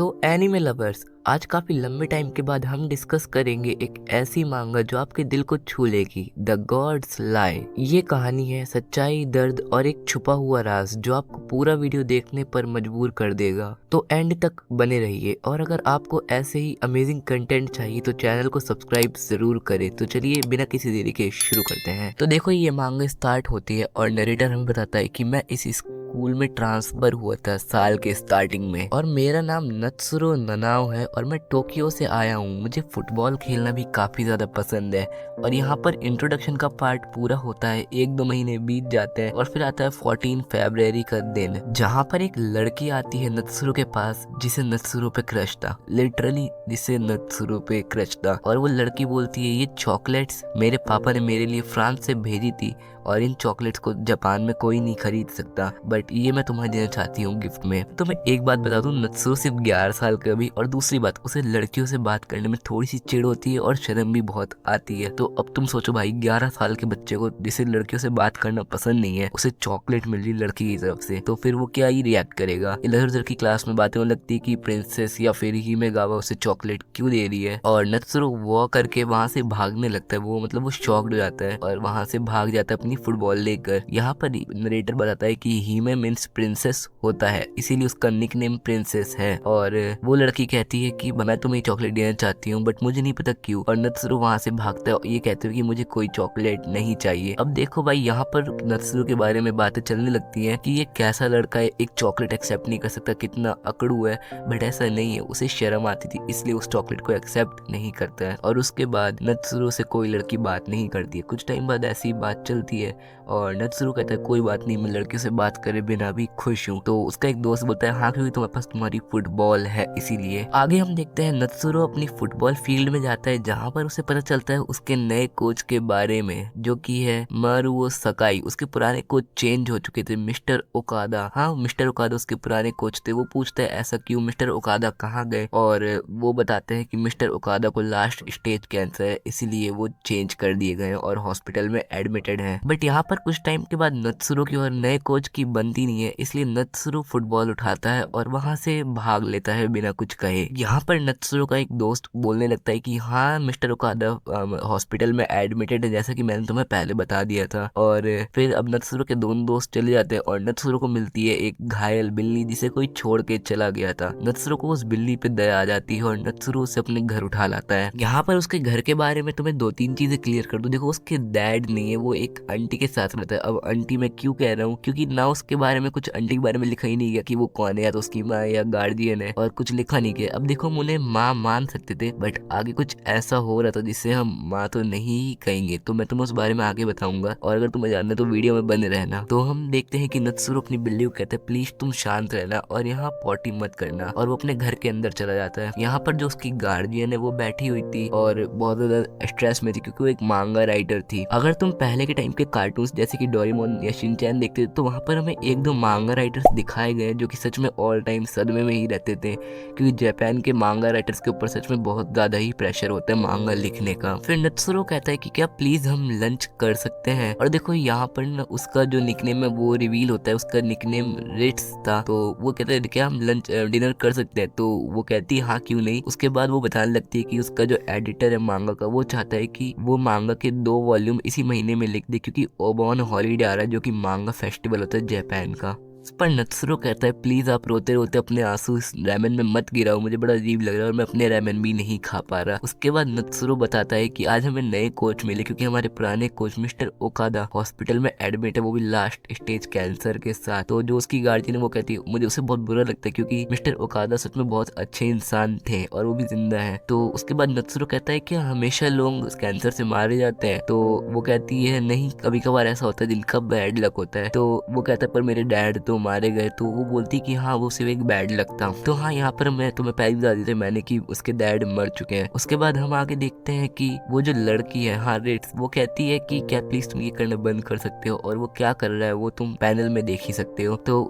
सो anime lovers, आज काफी लंबे टाइम के बाद हम डिस्कस करेंगे एक ऐसी मांगा जो आपके दिल को छू लेगी, द गॉड्स लाई। ये कहानी है सच्चाई, दर्द और एक छुपा हुआ राज जो आपको पूरा वीडियो देखने पर मजबूर कर देगा। तो एंड तक बने रहिए और अगर आपको ऐसे ही अमेजिंग कंटेंट चाहिए तो चैनल को सब्सक्राइब जरूर करें। तो चलिए बिना किसी देरी के शुरू करते हैं। तो देखो, ये मांगा स्टार्ट होती है और नरेटर हमें बताता है कि मैं इस स्कूल में ट्रांसफर हुआ था साल के स्टार्टिंग में और मेरा नाम नत्सुरो ननाओ है और मैं टोक्यो से आया हूँ। मुझे फुटबॉल खेलना भी काफी ज्यादा पसंद है। और यहाँ पर इंट्रोडक्शन का पार्ट पूरा होता है, 1-2 महीने बीत जाते हैं और फिर आता है 14 फरवरी का दिन, जहाँ पर एक लड़की आती है नत्सुरो के पास जिसे नत्सुरो पे क्रश था, लिटरली जिसे नत्सुरो पे क्रश था। और वो लड़की बोलती है, ये चॉकलेट्स मेरे पापा ने मेरे लिए फ्रांस से भेजी थी और इन चॉकलेट्स को जापान में कोई नहीं खरीद सकता, बट ये मैं तुम्हें देना चाहती हूँ गिफ्ट में। तो मैं एक बात बता दूं, नत्सुरो सिर्फ 11 साल का भी, और दूसरी बात, उसे लड़कियों से बात करने में थोड़ी सी चिढ़ होती है और शर्म भी बहुत आती है। तो अब तुम सोचो भाई, 11 साल के बच्चे को जिसे लड़कियों से बात करना पसंद नहीं है, उसे चॉकलेट मिल रही लड़की की तरफ से, तो फिर वो क्या ही रिएक्ट करेगा। इधर उधर की क्लास में बातें होने लगती है कि प्रिंसेस या फिर हिमेगावा उसे चॉकलेट क्यों दे रही है, और नत्सुरो वो करके वहां से भागने लगता है। वो शॉक्ड हो जाता है और वहां से भाग जाता है अपनी फुटबॉल लेकर। यहाँ पर नरेटर बताता है कि हिमे मीन्स प्रिंसेस होता है, इसीलिए उसका निकनेम प्रिंसेस है। और वो लड़की कहती है कि मैं तुम्हें चॉकलेट देना चाहती हूँ बट मुझे नहीं पता क्यों, और नत्सुरो वहां से भागता है और ये कहते हैं कि मुझे कोई चॉकलेट नहीं चाहिए। अब देखो भाई, यहाँ पर नत्सुरो के बारे में बातें चलने लगती हैं कि ये कैसा लड़का है, एक चॉकलेट एक्सेप्ट नहीं कर सकता, कितना अकड़ू है। बट ऐसा नहीं है, उसे शर्म आती थी इसलिए उस चॉकलेट को एक्सेप्ट नहीं करता है। और उसके बाद नत्सुरो से कोई लड़की बात नहीं करती है। कुछ टाइम बाद ऐसी बात चलती है और नत्सुरो कहता है कोई बात नहीं, मैं लड़के से बात करे बिना भी खुश हूँ। तो उसका एक दोस्त बोलता है हाँ, क्योंकि तुम्हारे पास तुम्हारी फुटबॉल है इसीलिए। आगे हम देखते हैं नत्सुरो अपनी फुटबॉल फील्ड में जाता है जहाँ पर उसे पता चलता है उसके नए कोच के बारे में, जो कि है मारुओ सकाई। उसके पुराने कोच चेंज हो चुके थे, मिस्टर ओकादा। हाँ, मिस्टर ओकादा उसके पुराने कोच थे। वो पूछता है ऐसा क्यों, मिस्टर ओकादा कहाँ गए, और वो बताते हैं कि मिस्टर ओकादा को लास्ट स्टेज कैंसर है, इसीलिए वो चेंज कर दिए गए और हॉस्पिटल में एडमिटेड है। बट यहाँ पर कुछ टाइम के बाद नत्सुरो की और नए कोच की बनती नहीं है, इसलिए नत्सुरो फुटबॉल उठाता है और वहां से भाग लेता है बिना कुछ कहे। यहाँ पर नत्सुरो का एक दोस्त बोलने लगता है कि हाँ, मिस्टर ओकादा हॉस्पिटल में एडमिटेड है, जैसा कि मैंने तुम्हें पहले बता दिया था। और फिर अब नत्सुरो के दोनों दोस्त चले जाते हैं और नत्सुरो को मिलती है एक घायल बिल्ली जिसे कोई छोड़ के चला गया था। नत्सुरो को उस बिल्ली पे दया आ जाती है और नत्सुरो उसे अपने घर उठा लाता है। यहाँ पर उसके घर के बारे में तुम्हें 2-3 चीजें क्लियर कर दूं। देखो, उसके डैड नहीं है, वो एक आंटी के साथ रहता है। अब आंटी मैं क्यों कह रहा हूँ, क्योंकि ना उसके बारे में कुछ, आंटी के बारे में लिखा ही नहीं गया कि वो कौन है, या तो उसकी माँ या गार्डियन है, और कुछ लिखा नहीं गया। अब देखो, हम उन्हें माँ मान सकते थे बट आगे कुछ ऐसा हो रहा था जिससे हम माँ तो नहीं कहेंगे, तो मैं तुम्हें उस बारे में आगे बताऊंगा। और अगर तुम्हें जानना है तो वीडियो में बने रहना। तो हम देखते हैं कि नत्सुरो अपनी बिल्ली को कहते हैं प्लीज तुम शांत रहना और यहाँ पॉटी मत करना, और वो अपने घर के अंदर चला जाता है। यहाँ पर जो उसकी गार्डियन है वो बैठी हुई थी और बहुत ज्यादा स्ट्रेस में थी क्योंकि वो एक मांगा राइटर थी। अगर तुम पहले के टाइम के कार्टून्स जैसे कि डोरेमोन या शिनचैन देखते थे तो वहाँ पर हमें 1-2 मांगा राइटर्स दिखाए गए जो कि सच में ऑल टाइम सदमे में ही रहते थे, क्योंकि जापान के मांगा राइटर्स के ऊपर सच में बहुत ज्यादा ही प्रेशर होता है मांगा लिखने का। फिर नत्सुरो कहता है कि क्या प्लीज हम लंच कर सकते हैं, और देखो यहाँ पर ना उसका जो निकनेम है वो रिवील होता है। उसका निकनेम रिट्स था, तो वो कहता है क्या हम लंच डिनर कर सकते हैं, तो वो कहती है हाँ क्यों नहीं। उसके बाद वो बताने लगती है कि उसका जो एडिटर है मांगा का, वो चाहता है कि वो मांगा के 2 वॉल्यूम इसी महीने में लिख दे, क्योंकि ओबॉन हॉलीडे आ रहा है जो कि मांगा फेस्टिवल होता है जापान का। इस पर नत्सुरो कहता है प्लीज आप रोते रोते अपने आंसू इस रेमन में मत गिराओ, मुझे बड़ा अजीब लग रहा है और मैं अपने रेमन भी नहीं खा पा रहा। उसके बाद नत्सुरो बताता है कि आज हमें नए कोच मिले क्योंकि हमारे पुराने कोच मिस्टर ओकादा हॉस्पिटल में एडमिट है, वो भी लास्ट स्टेज कैंसर के साथ। तो जो उसकी गार्जियन है वो कहती है, मुझे उसे बहुत बुरा लगता है क्योंकि मिस्टर ओकादा सच में बहुत अच्छे इंसान थे और वो भी जिंदा है। तो उसके बाद नत्सुरो कहता है कि हमेशा लोग कैंसर से मारे जाते हैं, तो वो कहती है नहीं, कभी कभार ऐसा होता है जिनका बैड लक होता है। तो वो कहता है पर मेरे डैड तो मारे गए, तो वो बोलती कि हाँ वो सिर्फ एक बैड लगता। तो हाँ, यहाँ पर मैं तुम्हें पहले बता दी थी मैंने कि उसके डैड मर चुके हैं। उसके बाद हम आगे देखते हैं कि वो जो लड़की है हाँ रिट्स, वो कहती है कि क्या प्लीज तुम ये करना बंद कर सकते हो, और वो क्या कर रहा है वो तुम पैनल में देख ही सकते हो। तो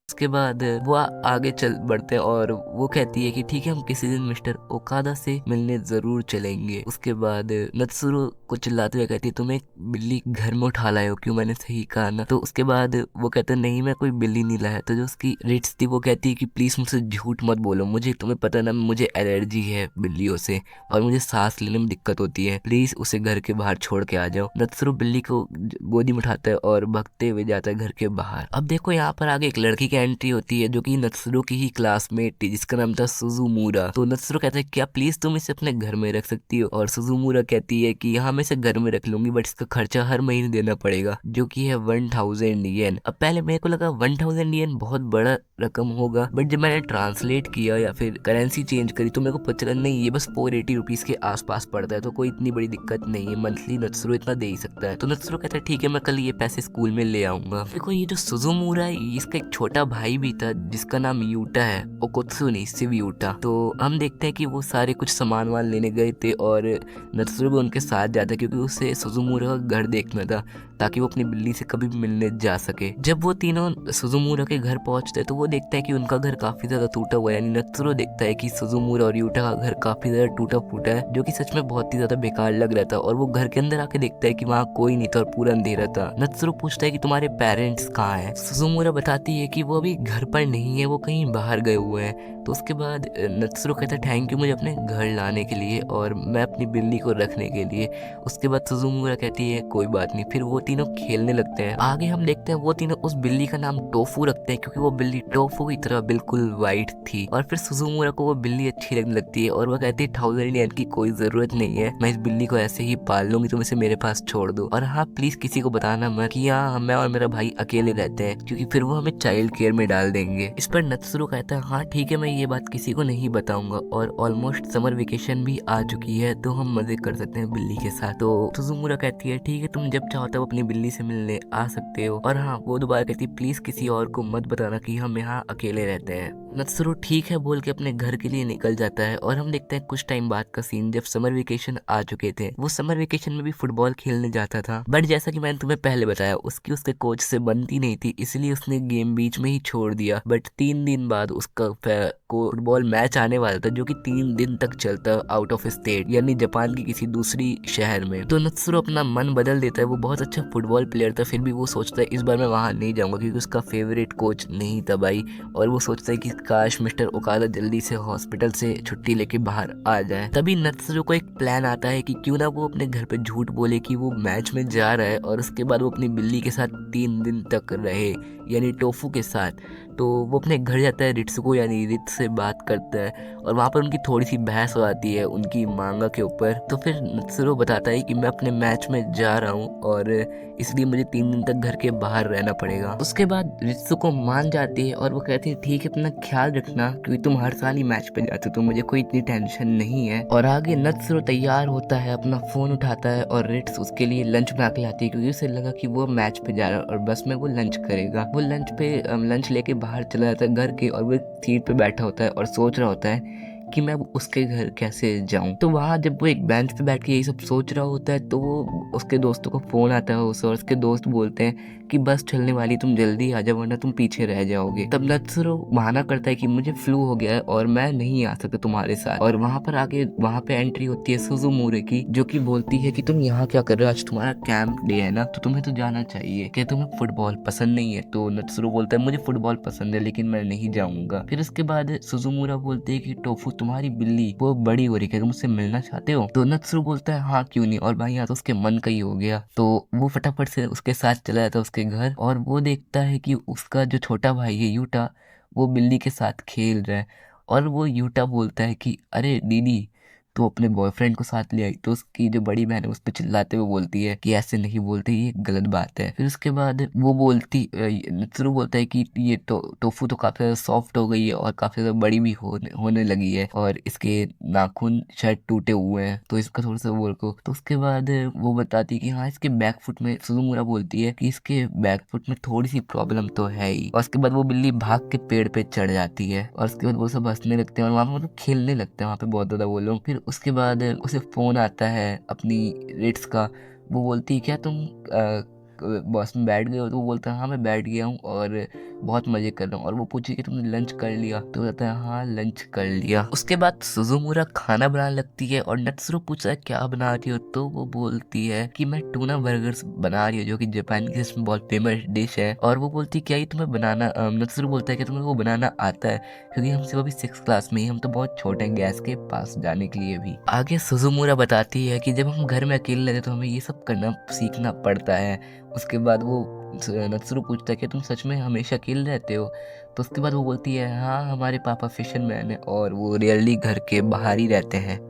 उसके उसके बाद वो आगे चल बढ़ते हैं और वो कहती है कि ठीक है हम किसी दिन मिस्टर ओकादा से मिलने जरूर चलेंगे। उसके बाद नत्सुरो को चिल्लाते हुए कहती है तुम एक बिल्ली घर में उठा लाए हो, क्यों? मैंने सही कहा ना? तो उसके बाद वो कहते हैं नहीं मैं कोई बिल्ली नहीं लाया। तो जो उसकी रिट्स थी वो कहती है कि प्लीज मुझसे झूठ मत बोलो, मुझे तुम्हें पता ना मुझे एलर्जी है बिल्लियों से और मुझे सांस लेने में दिक्कत होती है, प्लीज उसे घर के बाहर छोड़ के आ जाओ। नत्सुरो बिल्ली को गोदी में उठाता है और भगते हुए जाता है घर के बाहर। अब देखो यहाँ पर आगे एक लड़की की एंट्री होती है जो कि नत्सुरो की ही क्लासमेट थी जिसका नाम था सुजुमुरा। तो नत्सुरो कहता है क्या प्लीज तुम इसे अपने घर में रख सकती हो? और सुजुमुरा कहती है कि हाँ मैं इसे घर में रख लूंगी बट इसका खर्चा हर महीने देना पड़ेगा जो कि है 1000 येन। अब पहले मेरे को लगा 1000 येन बहुत बड़ा रकम होगा बट जब मैंने ट्रांसलेट किया या फिर करेंसी चेंज करी तो मेरे को पता चला नहीं ये बस 480 रुपीज के आसपास पड़ता है, तो कोई इतनी बड़ी दिक्कत नहीं है, मंथली नत्सुरो इतना दे ही सकता है। तो नत्सुरो कहता है ठीक है मैं कल ये पैसे स्कूल में ले आऊंगा। देखो ये जो सुजुमुरा है इसका एक छोटा भाई भी था जिसका नाम यूटा है, ओकोत्सुनी शिव यूटा। तो हम देखते हैं कि वो सारे कुछ सामान वान लेने गए थे और नत्सुरो भी उनके साथ जाता है क्योंकि उसे सुजुमुरा का घर देखना था ताकि वो अपनी बिल्ली से कभी भी मिलने जा सके। जब वो तीनों सुजुमुरा के घर पहुंचते हैं तो वो देखते हैं कि उनका घर काफी ज्यादा टूटा हुआ है, यानी नत्सुरो देखता है कि सुजुमुरा और यूटा का घर काफी ज्यादा टूटा फूटा है जो कि सच में बहुत ही ज्यादा बेकार लग रहा था। और वो घर के अंदर आके देखता है कि वहाँ कोई नहीं था और पूरा अंधेरा था। नत्सुरो पूछता है कि तुम्हारे पेरेंट्स कहाँ हैं? सुजुमुरा बताती है कि वो अभी घर पर नहीं है, वो कहीं बाहर गए हुए हैं। तो उसके बाद नत्सुरो कहता है थैंक यू मुझे अपने घर लाने के लिए और मैं अपनी बिल्ली को रखने के लिए। उसके बाद सुजुमुरा कहती है कोई बात नहीं, फिर वो तीनों खेलने लगते हैं। आगे हम देखते हैं वो तीनों उस बिल्ली का नाम टोफू रखते हैं क्योंकि वो बिल्ली टोफू की तरह बिल्कुल वाइट थी। और फिर सुजुमुरा को वो बिल्ली अच्छी लगने लगती है और वो कहती है 1000 येन की कोई जरूरत नहीं है, मैं इस बिल्ली को ऐसे ही पाल लूंगी, तुम इसे मेरे पास छोड़ दो। और हाँ प्लीज किसी को बताना मत कि हाँ मैं और मेरा भाई अकेले रहते हैं क्योंकि फिर वो हमें चाइल्ड केयर में डाल देंगे। इस पर नत्सुरो कहता है हाँ ठीक है मैं ये बात किसी को नहीं बताऊंगा और ऑलमोस्ट समर वेकेशन भी आ चुकी है तो हम मजे कर सकते हैं बिल्ली के साथ। तो सुजुमुरा कहती है ठीक है तुम जब चाहो तब अपनी बिल्ली से मिलने आ सकते हो। और हाँ वो दोबारा कहती है प्लीज किसी और को मत बताना कि हम यहाँ अकेले रहते हैं। नत्सुरो ठीक है बोल के अपने घर के लिए निकल जाता है और हम देखते हैं कुछ टाइम बाद का सीन जब समर वेकेशन आ चुके थे। वो समर वेकेशन में भी फुटबॉल खेलने जाता था बट जैसा कि मैंने तुम्हें पहले बताया उसकी उसके कोच से बनती नहीं थी इसलिए उसने गेम बीच में ही छोड़ दिया। बट 3 दिन बाद उसका फुटबॉल मैच आने वाला था जो कि 3 दिन तक चलता आउट ऑफ स्टेट यानी जापान की किसी दूसरी शहर में। तो नत्सुरो अपना मन बदल देता है, वो बहुत अच्छा फुटबॉल प्लेयर था फिर भी वो सोचता है इस बार मैं वहां नहीं जाऊंगा क्योंकि उसका फेवरेट कोच नहीं था भाई। और वो सोचता है कि काश मिस्टर ओकादा जल्दी से हॉस्पिटल से छुट्टी लेके बाहर आ जाए। तभी नत्सुरो को एक प्लान आता है कि क्यों ना वो अपने घर पे झूठ बोले कि वो मैच में जा रहा है और उसके बाद वो अपनी बिल्ली के साथ 3 दिन तक रहे यानी टोफू के साथ। तो वो अपने घर जाता है, रित्सुको यानी रित से बात करता है और वहाँ पर उनकी थोड़ी सी बहस हो जाती है उनकी मांगा के ऊपर। तो फिर नत्सुरो बताता है कि मैं अपने मैच में जा रहा हूँ और इसलिए मुझे 3 दिन तक घर के बाहर रहना पड़ेगा। उसके बाद रित्सुको मान जाती है और वो कहती है ठीक है अपना ख्याल रखना क्योंकि तुम हर साल ही मैच पे जाते हो तो मुझे कोई इतनी टेंशन नहीं है। और आगे नत्सुरो तैयार होता है, अपना फोन उठाता है और रिट्स उसके लिए लंच बना के लाती है क्योंकि उसे लगा कि वो मैच पे जा रहा है और बस में वो लंच करेगा। वो लंच लेके बाहर चला जाता है घर के और वो एक सीट पे बैठा होता है और सोच रहा होता है कि मैं उसके घर कैसे जाऊं। तो वहाँ जब वो एक बेंच पे बैठ के यही सब सोच रहा होता है तो वो उसके दोस्तों को फोन आता है उसे और उसके दोस्त बोलते हैं कि बस चलने वाली तुम जल्दी आ जाओ वरना तुम पीछे रह जाओगे। तब नत्सुरो बहाना करता है कि मुझे फ्लू हो गया है और मैं नहीं आ सकता तुम्हारे साथ। और वहाँ पर आगे वहाँ पे एंट्री होती है सुजुमुरे की जो कि बोलती है कि तुम यहाँ क्या कर रहे हो, आज तुम्हारा कैंप डे है ना तो तुम्हें तो जाना चाहिए, क्या तुम्हें फुटबॉल पसंद नहीं है? तो नत्सुरो बोलता है मुझे फुटबॉल पसंद है लेकिन मैं नहीं जाऊंगा। फिर उसके बाद सुजुमुरा बोलते है कि टोफू तुम्हारी बिल्ली वो बड़ी हो रही है, मुझसे मिलना चाहते हो? तो नत्सुरो बोलता है हाँ क्यों नहीं। और भाई यहाँ तो उसके मन का ही हो गया तो वो फटाफट से उसके साथ चला जाता है उसके घर और वो देखता है कि उसका जो छोटा भाई है यूटा वो बिल्ली के साथ खेल रहा है। और वो यूटा बोलता है कि अरे दीदी तो अपने बॉयफ्रेंड को साथ ले आई। तो उसकी जो बड़ी बहन है उस पर चिल्लाते हुए बोलती है कि ऐसे नहीं बोलते, ये गलत बात है। फिर उसके बाद वो नत्सुरो बोलता है कि ये टोफू तो काफी ज्यादा सॉफ्ट हो गई है और काफी ज्यादा बड़ी भी होने लगी है और इसके नाखून शायद टूटे हुए हैं तो इसका थोड़ा सा बोल को। तो उसके बाद वो बताती है कि हाँ इसके बैक फुट में, सुजुमुरा बोलती है कि इसके बैक फुट में थोड़ी सी प्रॉब्लम तो है ही। और उसके बाद वो बिल्ली भाग के पेड़ पे चढ़ जाती है और उसके बाद वो सब हंसने लगते हैं और वहाँ पे मतलब खेलने लगते हैं वहाँ पे बहुत ज्यादा वो लोग। फिर उसके बाद उसे फोन आता है अपनी रिट्स का, वो बोलती है क्या तुम बस में बैठ गए हो? तो वो बोलता है हाँ मैं बैठ गया हूँ और बहुत मजे कर रहा हूँ। और वो पूछे कि तुमने लंच कर लिया? तो वो कहता है हाँ लंच कर लिया। उसके बाद सुजुमुरा खाना बनाने लगती है और नत्सुरो पूछता है क्या बना रही हो? तो वो बोलती है कि मैं टूना बर्गर्स बना रही हूँ, जो कि जापान की इसमें बहुत फेमस डिश है। और वो बोलती है क्या ये तुम्हें बनाना, नत्सुरो बोलता है कि तुम्हें वो बनाना आता है? क्योंकि हम सिर्फ अभी 6 क्लास में ही, हम तो बहुत छोटे हैं गैस के पास जाने के लिए भी। आगे सुजुमुरा बताती है कि जब हम घर में अकेले रहते तो हमें ये सब करना सीखना पड़ता है। उसके बाद वो नत्सुरो पूछता है कि तुम सच में हमेशा अकेले रहते हो? तो उसके बाद वो बोलती है हाँ हमारे पापा फिशरमैन है और वो रियली घर के बाहर ही रहते हैं।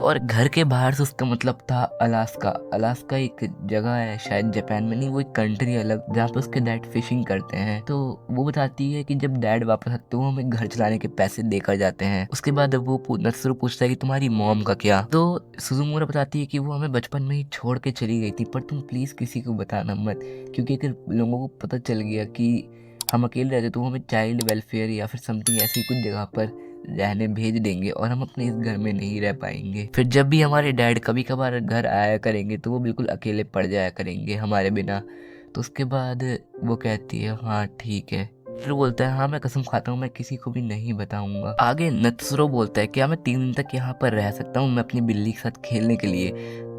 और घर के बाहर से उसका मतलब था अलास्का। अलास्का एक जगह है शायद जापान में, नहीं वो एक कंट्री अलग, जहाँ पे उसके डैड फिशिंग करते हैं। तो वो बताती है कि जब डैड वापस आते तो वो हमें घर चलाने के पैसे देकर जाते हैं। उसके बाद वो नत्सुरो पूछता है कि तुम्हारी मॉम का क्या? तो सुजुमुरा बताती है कि वो हमें बचपन में ही छोड़ के चली गई थी, पर तुम प्लीज किसी को बताना मत, क्योंकि अगर लोगों को पता चल गया कि हम अकेले रहते तो वो हमें चाइल्ड वेलफेयर या फिर समथिंग ऐसी कुछ जगह पर रहने भेज देंगे और हम अपने इस घर में नहीं रह पाएंगे। फिर जब भी हमारे डैड कभी कभार घर आया करेंगे तो वो बिल्कुल अकेले पड़ जाया करेंगे हमारे बिना। तो उसके बाद वो कहती है हाँ ठीक है। फिर बोलता है हाँ मैं कसम खाता हूँ मैं किसी को भी नहीं बताऊंगा। आगे नत्सुरो बोलता है क्या मैं 3 दिन तक यहाँ पर रह सकता हूँ मैं अपनी बिल्ली के साथ खेलने के लिए?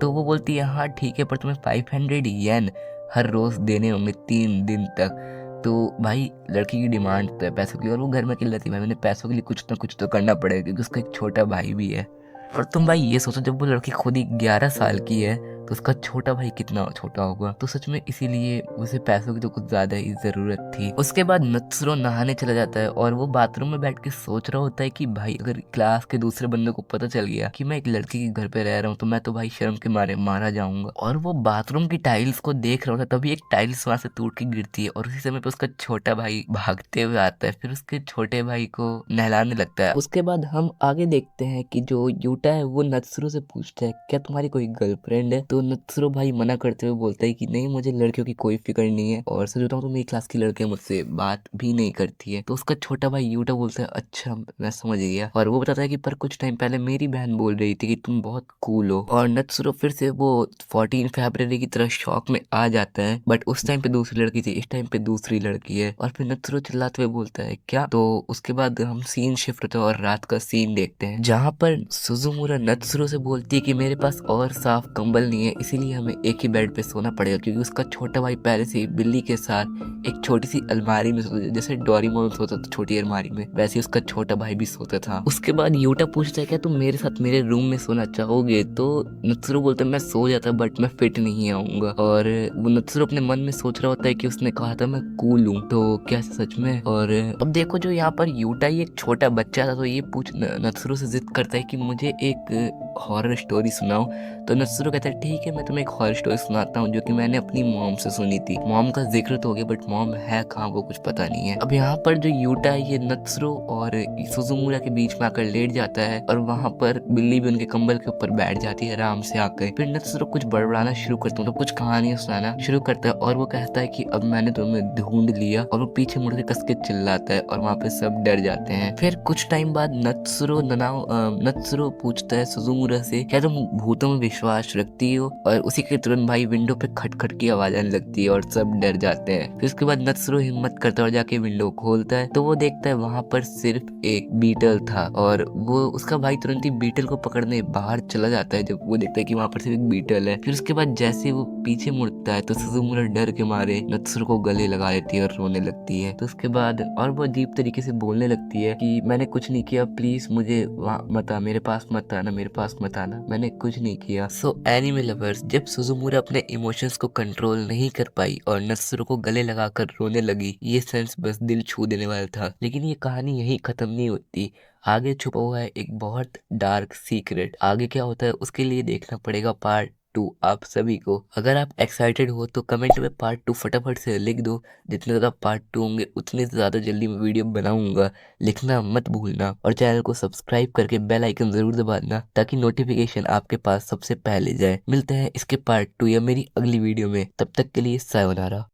तो वो बोलती है हाँ ठीक है, पर तुम्हें 500 येन हर रोज देने होंगे 3 दिन तक। तो भाई लड़की की डिमांड तो है पैसों की, और वो घर में अकेली रहती है, भाई मैंने पैसों के लिए कुछ ना कुछ तो करना पड़ेगा क्योंकि उसका एक छोटा भाई भी है। और तुम भाई ये सोचो जब वो लड़की खुद ही 11 साल की है तो उसका छोटा भाई कितना छोटा होगा। तो सच में इसीलिए उसे पैसों की तो कुछ ज्यादा ही जरूरत थी। उसके बाद नत्सुरो नहाने चला जाता है और वो बाथरूम में बैठ के सोच रहा होता है कि भाई अगर क्लास के दूसरे बंदे को पता चल गया कि मैं एक लड़की के घर पे रह रहा हूँ तो मैं तो भाई शर्म के मारे मारा जाऊंगा। और वो बाथरूम की टाइल्स को देख रहा होता है तभी एक टाइल्स वहां से टूट के गिरती है और उसी समय पे उसका छोटा भाई भागते हुए आता है, फिर उसके छोटे भाई को नहलाने लगता है। उसके बाद हम आगे देखते हैं कि जो यूटा है वो नत्सुरो से पूछता है क्या तुम्हारी कोई गर्लफ्रेंड है? तो नत्सुरो भाई मना करते हुए बोलता है कि नहीं मुझे लड़कियों की कोई फिक्र नहीं है और सच बताऊं तो मेरी क्लास की लड़कियां मुझसे बात भी नहीं करती है। तो उसका छोटा भाई यूटा बोलता है अच्छा मैं समझ गया। और वो बताता है कि पर कुछ टाइम पहले मेरी बहन बोल रही थी कि तुम बहुत कूल हो। और नत्सुरो फिर से वो 14 फरवरी की तरह शौक में आ जाता है, बट उस टाइम पे दूसरी लड़की थी, इस टाइम पे दूसरी लड़की है। और फिर नत्सुरो चिल्लाते हुए बोलता है क्या? तो उसके बाद हम सीन शिफ्ट होते हैं और रात का सीन देखते हैं जहाँ पर सुजुमुरा नत्सुरो से बोलती है कि मेरे पास और साफ कंबल नहीं है इसीलिए हमें एक ही बेड पे सोना पड़ेगा, क्योंकि उसका छोटा भाई पहले से ही बिल्ली के साथ एक छोटी सी अलमारी में सोता, जैसे डोरेमोन सोता था छोटी अलमारी में, वैसे ही उसका छोटा भाई भी सोता था। उसके बाद यूटा पूछता है क्या तुम मेरे साथ मेरे रूम में सोना चाहोगे? तो नत्सुरो बोलता है मैं सो जाता बट मैं फिट नहीं आऊंगा। और वो नत्सुरो अपने मन में सोच रहा होता है कि उसने कहा था मैं कूल हूँ, तो क्या सच में? और अब देखो जो यहाँ पर यूटा ही एक छोटा बच्चा था तो ये पूछ नत्सुरो से जिद करता है कि मुझे एक हॉरर स्टोरी सुनाओ। तो नत्सुरो कहता है ठीक है मैं तुम्हें एक हॉरर स्टोरी सुनाता हूँ जो कि मैंने अपनी मॉम से सुनी थी। मॉम का जिक्र तो हो गया बट मॉम है कहाँ वो कुछ पता नहीं है। अब यहाँ पर जो यूटा है ये नत्सुरो और सुजुमुरा के बीच में आकर लेट जाता है और वहाँ पर बिल्ली भी उनके कंबल के ऊपर बैठ जाती है आराम से आकर। फिर नत्सुरो कुछ बड़बड़ाना शुरू करता है, तो कुछ कहानियां सुनाना शुरू करता है और वो कहता है कि अब मैंने तुम्हें ढूंढ लिया। और वो पीछे मुड़ के कस के चिल्लाता है और वहाँ पे सब डर जाते हैं। फिर कुछ टाइम बाद नत्सुरो पूछता है सुजुमुरा से क्या तुम भूतों में विश्वास रखती हो? और उसी के तुरंत भाई विंडो पे खटखट की आवाज आने लगती है और सब डर जाते हैं। फिर उसके बाद नत्सुरो हिम्मत करता है और जाके विंडो खोलता है तो वो देखता है वहां पर सिर्फ एक बीटल था और वो उसका भाई तुरंत ही बीटल को पकड़ने बाहर चला जाता है जब वो देखता है कि वहां पर सिर्फ एक बीटल है। फिर उसके बाद जैसे वो पीछे मुड़ता है तो सुजुमुरा डर के मारे नत्सुरो को गले लगा लेती है और रोने लगती है। तो उसके बाद और वो अजीब तरीके से बोलने लगती है कि मैंने कुछ नहीं किया, प्लीज मुझे वहाँ मत आ, मेरे पास मत आना, मेरे पास मत आना, मैंने कुछ नहीं किया। सो एनिमे लवर्स, जब सुजुमुरा अपने इमोशंस को कंट्रोल नहीं कर पाई और नत्सुरो को गले लगाकर रोने लगी, ये सेंस बस दिल छू देने वाला था। लेकिन ये कहानी यही खत्म नहीं होती, आगे छुपा हुआ है एक बहुत डार्क सीक्रेट। आगे क्या होता है उसके लिए देखना पड़ेगा पार्ट 2 आप सभी को। अगर आप एक्साइटेड हो तो कमेंट में पार्ट 2 फटाफट से लिख दो। जितने ज़्यादा पार्ट 2 होंगे उतने ज़्यादा जल्दी मैं वीडियो बनाऊंगा, लिखना मत भूलना। और चैनल को सब्सक्राइब करके बेल आइकन ज़रूर दबा देना ताकि नोटिफिकेशन आपके पास सबसे पहले जाए। मिलते हैं इसके पार्ट 2 या मेरी अगली वीडियो में, तब तक के लिए सायोनारा।